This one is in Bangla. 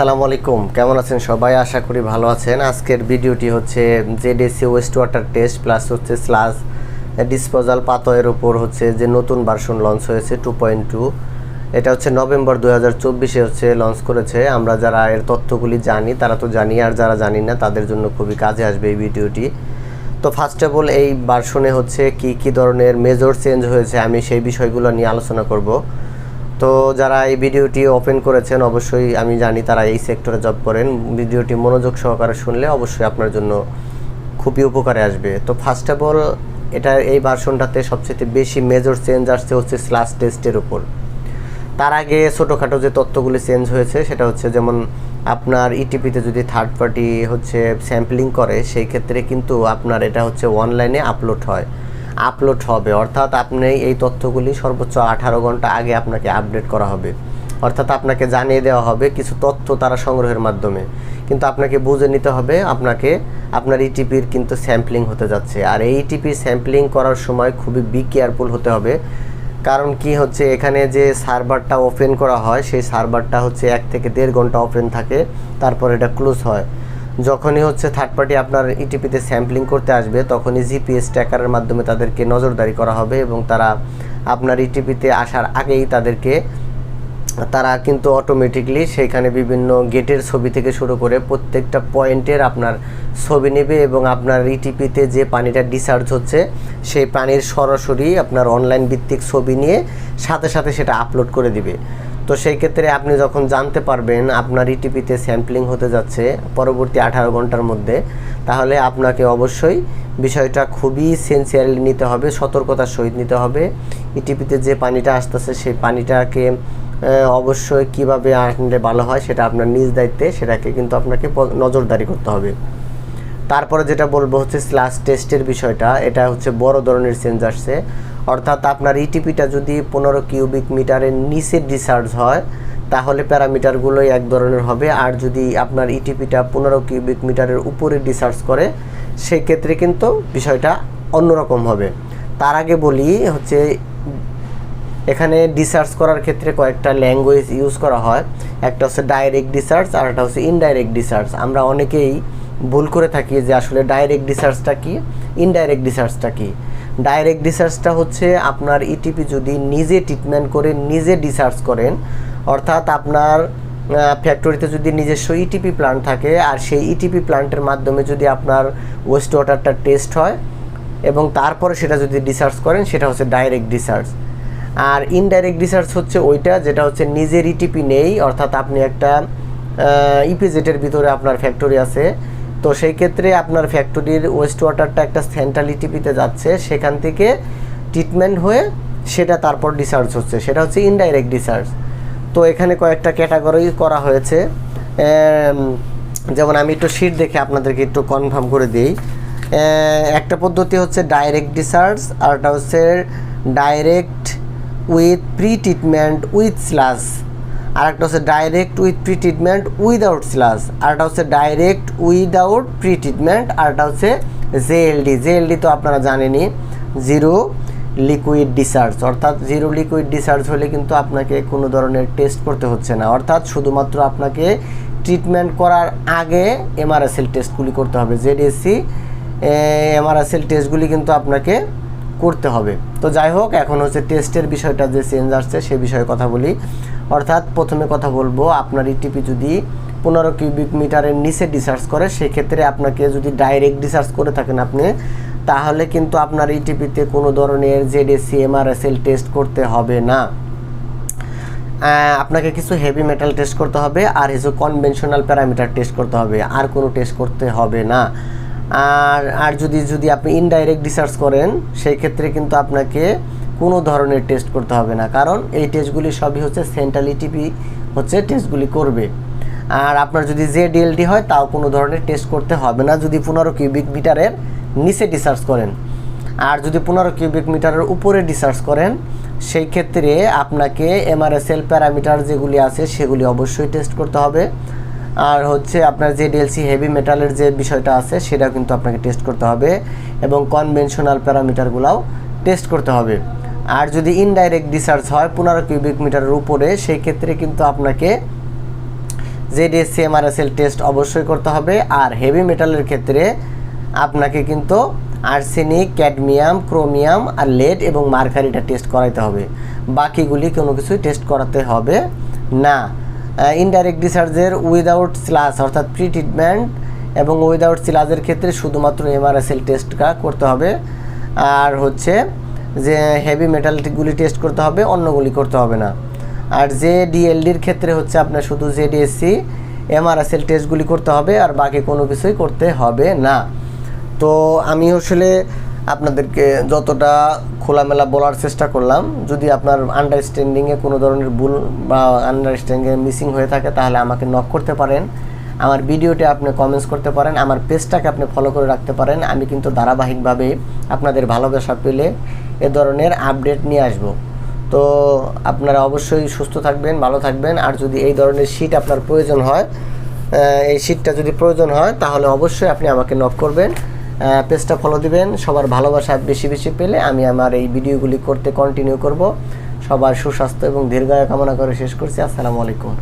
আসসালামু আলাইকুম, কেমন আছেন সবাই? আশা করি ভালো আছেন। আজকের ভিডিওটি হচ্ছে JDC West water test plus হচ্ছে স্লাস ডিসপোজাল পাথরের উপর হচ্ছে যে নতুন ভার্সন লঞ্চ হয়েছে 2.2। এটা হচ্ছে নভেম্বর 2024-এ হচ্ছে লঞ্চ করেছে। আমরা যারা এর তথ্যগুলি জানি তারা তো জানি, আর যারা জানি না তাদের জন্য খুবই কাজে আসবে এই ভিডিওটি। তো ফার্স্ট অফ অল এই ভার্সনে হচ্ছে কি ধরনের মেজর চেঞ্জ হয়েছে আমি সেই বিষয়গুলো নিয়ে আলোচনা করব। তো যারা এই ভিডিওটি ওপেন করেছেন অবশ্যই আমি জানি তারা এই সেক্টরে জব করেন। ভিডিওটি মনোযোগ সহকারে শুনলে অবশ্যই আপনার জন্য খুবই উপকারে আসবে। তো ফার্স্ট অফ অল এই ভার্সনটাতে সবচেয়ে বেশি মেজর চেঞ্জ আসছে হচ্ছে স্লাস টেস্টের উপর। তার আগে ছোটোখাটো যে তথ্যগুলি চেঞ্জ হয়েছে সেটা হচ্ছে যেমন আপনার ইটিপিতে যদি থার্ড পার্টি হচ্ছে স্যাম্পলিং করে সেই ক্ষেত্রে কিন্তু আপনার এটা হচ্ছে অনলাইনে আপলোড হবে, অর্থাৎ আপনি এই তথ্যগুলি সর্বোচ্চ 18 ঘন্টা আগে আপনাকে আপডেট করা হবে, অর্থাৎ আপনাকে জানিয়ে দেওয়া হবে কিছু তথ্য তারা সংগ্রহের মাধ্যমে। কিন্তু আপনাকে বুঝে নিতে হবে আপনার ইটিপির কিন্তু স্যাম্পলিং হতে যাচ্ছে। আর এই ইটিপি স্যাম্পলিং করার সময় খুবই কেয়ারফুল হতে হবে। কারণ কি হচ্ছে, এখানে যে সার্ভারটা ওপেন করা হয় সেই সার্ভারটা হচ্ছে 1 থেকে 1.5 ঘন্টা ওপেন থাকে, তারপর এটা ক্লোজ হয়। যখনই হচ্ছে থার্ড পার্টি আপনার ইটিপিতে স্যাম্পলিং করতে আসবে তখনই জিপিএস ট্র্যাকারের মাধ্যমে তাদেরকে নজরদারি করা হবে এবং তারা আপনার ইটিপিতে আসার আগেই তারা কিন্তু অটোমেটিকলি সেইখানে বিভিন্ন গেটের ছবি থেকে শুরু করে প্রত্যেকটা পয়েন্টের আপনার ছবি নেবে এবং আপনার ইটিপিতে যে পানিটা ডিসচার্জ হচ্ছে সেই পানির সরাসরি আপনার অনলাইন ভিত্তিক ছবি নিয়ে সাথে সাথে সেটা আপলোড করে দিবে। তো সেই ক্ষেত্রে আপনি যখন জানতে পারবেন আপনার ইটিপিতে স্যাম্পলিং হতে যাচ্ছে পরবর্তী 18 ঘন্টার মধ্যে, তাহলে আপনাকে অবশ্যই বিষয়টা খুবই সিনসিয়ারলি নিতে হবে, সতর্কতার সহিত নিতে হবে। ইটিপিতে যে পানিটা আসতেছে সেই পানিটাকে অবশ্যই কিভাবে আনলে ভালো হয় সেটা আপনার নিজ দায়িত্বে, সেটাকে কিন্তু আপনাকে নজরদারি করতে হবে। তারপরে যেটা বলবো হচ্ছে স্লাস টেস্টের বিষয়টা, এটা হচ্ছে বড় ধরনের চেঞ্জ আসছে। অর্থাৎ আপনার ইটিপিটা যদি 15 কিউবিক মিটারের নিচে ডিসচার্জ হয় তাহলে প্যারামিটারগুলোই এক ধরনের হবে, আর যদি আপনার ইটিপিটা 15 কিউবিক মিটারের উপরে ডিসচার্জ করে সেই ক্ষেত্রে কিন্তু বিষয়টা অন্যরকম হবে। তার আগে বলি হচ্ছে এখানে ডিসচার্জ করার ক্ষেত্রে কয়েকটা ল্যাঙ্গুয়েজ ইউজ করা হয়। একটা হচ্ছে ডাইরেক্ট ডিসচার্জ আর একটা হচ্ছে ইনডাইরেক্ট ডিসচার্জ। আমরা অনেকেই ভুল করে থাকি যে আসলে ডাইরেক্ট ডিসচার্জটা কি, ইনডাইরেক্ট ডিসচার্জটা কি। ডাইরেক্ট ডিসচার্জটা হচ্ছে আপনার ইটিপি যদি নিজে ট্রিটমেন্ট করে নিজে ডিসচার্জ করেন, অর্থাৎ আপনার ফ্যাক্টরিতে যদি নিজস্ব ইটিপি প্ল্যান্ট থাকে আর সেই ইটিপি প্ল্যান্টের মাধ্যমে যদি আপনার ওয়েস্ট ওয়াটারটা টেস্ট হয় এবং তারপরে সেটা যদি ডিসচার্জ করেন সেটা হচ্ছে ডাইরেক্ট ডিসচার্জ। আর ইনডাইরেক্ট ডিসচার্জ হচ্ছে ওইটা যেটা হচ্ছে নিজের ইটিপি নেই, অর্থাৎ আপনি একটা ইপিজেটের ভিতরে আপনার ফ্যাক্টরি আছে, তো সেই ক্ষেত্রে আপনার ফ্যাক্টরির ওয়েস্ট ওয়াটারটা একটা সেন্ট্রাল ইটিপিতে যাচ্ছে, সেখান থেকে ট্রিটমেন্ট হয়ে সেটা তারপর ডিসচার্জ হচ্ছে, সেটা হচ্ছে ইনডাইরেক্ট ডিসচার্জ। তো এখানে কয়েকটা ক্যাটাগরি করা হয়েছে, যেমন আমি একটু শিট দেখে আপনাদেরকে একটু কনফার্ম করে দিই। একটা পদ্ধতি হচ্ছে ডাইরেক্ট ডিসচার্জ, আর একটা হচ্ছে direct with pre treatment with sludge, আর একটা হচ্ছে direct with pre treatment without sludge, আর একটা হচ্ছে ডাইরেক্ট উইদাউট প্রি ট্রিটমেন্ট, আর একটা হচ্ছে জেএলডি তো আপনারা জানেনই, জিরো লিকুইড ডিসচার্জ। অর্থাৎ জিরো লিকুইড ডিসচার্জ হলে কিন্তু আপনাকে কোনো ধরনের টেস্ট করতে হচ্ছে না, অর্থাৎ শুধুমাত্র আপনাকে ট্রিটমেন্ট করার আগে এমআরএসএল টেস্টগুলি করতে হবে। জেডিএসসি এমআরএসএল টেস্টগুলি কিন্তু আপনাকে করতে হবে। তো যাই হোক, এখন হচ্ছে টেস্টের বিষয়টা যে চেঞ্জ আসছে সে বিষয়ে কথা বলি। অর্থাৎ প্রথমে কথা বলবো, আপনার ইটিপি যদি 15 কিউবিক মিটারের নিচে ডিসচার্জ করে সেক্ষেত্রে আপনাকে যদি ডাইরেক্ট ডিসচার্জ করে থাকেন আপনি, তাহলে কিন্তু আপনার ইটিপিতে কোনো ধরনের জেডিএসসি এমআরএসএল টেস্ট করতে হবে না। আপনাকে কিছু হেভি মেটাল টেস্ট করতে হবে আর কিছু কনভেনশনাল প্যারামিটার টেস্ট করতে হবে, আর কোনো টেস্ট করতে হবে না। আর যদি আপনি ইনডাইরেক্ট ডিসচার্জ করেন সেই ক্ষেত্রে কিন্তু আপনাকে কোনো ধরনের টেস্ট করতে হবে না, কারণ এই টেস্টগুলি সবই হচ্ছে সেন্ট্রাল ইটিপি হচ্ছে টেস্টগুলি করবে। আর আপনার যদি জেডিএলডি হয় তাও কোনো ধরনের টেস্ট করতে হবে না যদি 15 কিউবিক মিটারের নিচে ডিসচার্জ করেন। আর যদি 15 কিউবিক মিটারের উপরে ডিসচার্জ করেন সেই ক্ষেত্রে আপনাকে এমআরএসএল প্যারামিটার যেগুলি আছে সেগুলি অবশ্যই টেস্ট করতে হবে। আর হচ্ছে আপনার জেডিএলসি হেভি মেটালের যে বিষয়টা আছে সেটা কিন্তু আপনাকে টেস্ট করতে হবে এবং কনভেনশনাল প্যারামিটারগুলোও টেস্ট করতে হবে। আর যদি ইনডাইরেক্ট ডিসচার্জ হয় 15 কিউবিক মিটারের উপরে সেই ক্ষেত্রে কিন্তু আপনাকে জেডিএসসি এমআরএসএল টেস্ট অবশ্যই করতে হবে। আর হেভি মেটালের ক্ষেত্রে আপনাকে কিন্তু আর্সেনিক, ক্যাডমিয়াম, ক্রোমিয়াম আর লেড এবং মার্কারিটা টেস্ট করাইতে হবে। বাকিগুলি কোনো কিছুই টেস্ট করাতে হবে না। ইনডাইরেক্ট ডিসচার্জের উইদাউট স্লাস অর্থাৎ প্রি ট্রিটমেন্ট এবং উইদাউট স্লাজের ক্ষেত্রে শুধুমাত্র এমআরএসএল টেস্টটা করতে হবে। আর হচ্ছে যে হেভি মেটালগুলি টেস্ট করতে হবে, অন্যগুলি করতে হবে না। আর যে ডিএলডির ক্ষেত্রে হচ্ছে আপনার শুধু জেডিএসসি এমআরএসএল টেস্টগুলি করতে হবে, আর বাকি কোনো কিছুই করতে হবে না। তো আমি আসলে আপনাদেরকে যতটা খোলামেলা বলার চেষ্টা করলাম, যদি আপনার আন্ডারস্ট্যান্ডিংয়ে কোনো ধরনের ভুল বা আন্ডারস্ট্যান্ডিংয়ে মিসিং হয়ে থাকে তাহলে আমাকে নক করতে পারেন, আমার ভিডিওতে আপনি কমেন্টস করতে পারেন, আমার পেজটাকে আপনি ফলো করে রাখতে পারেন। আমি কিন্তু ধারাবাহিকভাবে আপনাদের ভালোবাসা পেলে এ ধরনের আপডেট নিয়ে আসব। তো আপনারা অবশ্যই সুস্থ থাকবেন, ভালো থাকবেন। আর যদি এই ধরনের শীট আপনার প্রয়োজন হয়, এই শীটটা যদি প্রয়োজন হয় তাহলে অবশ্যই আপনি আমাকে নক করবেন, পেজটা ফলো দিবেন। সবার ভালোবাসা বেশি বেশি পেলে আমি আমার এই ভিডিওগুলি করতে কন্টিনিউ করব। সবার সুস্বাস্থ্য এবং দীর্ঘায়ু কামনা করে শেষ করছি। আসসালামু আলাইকুম।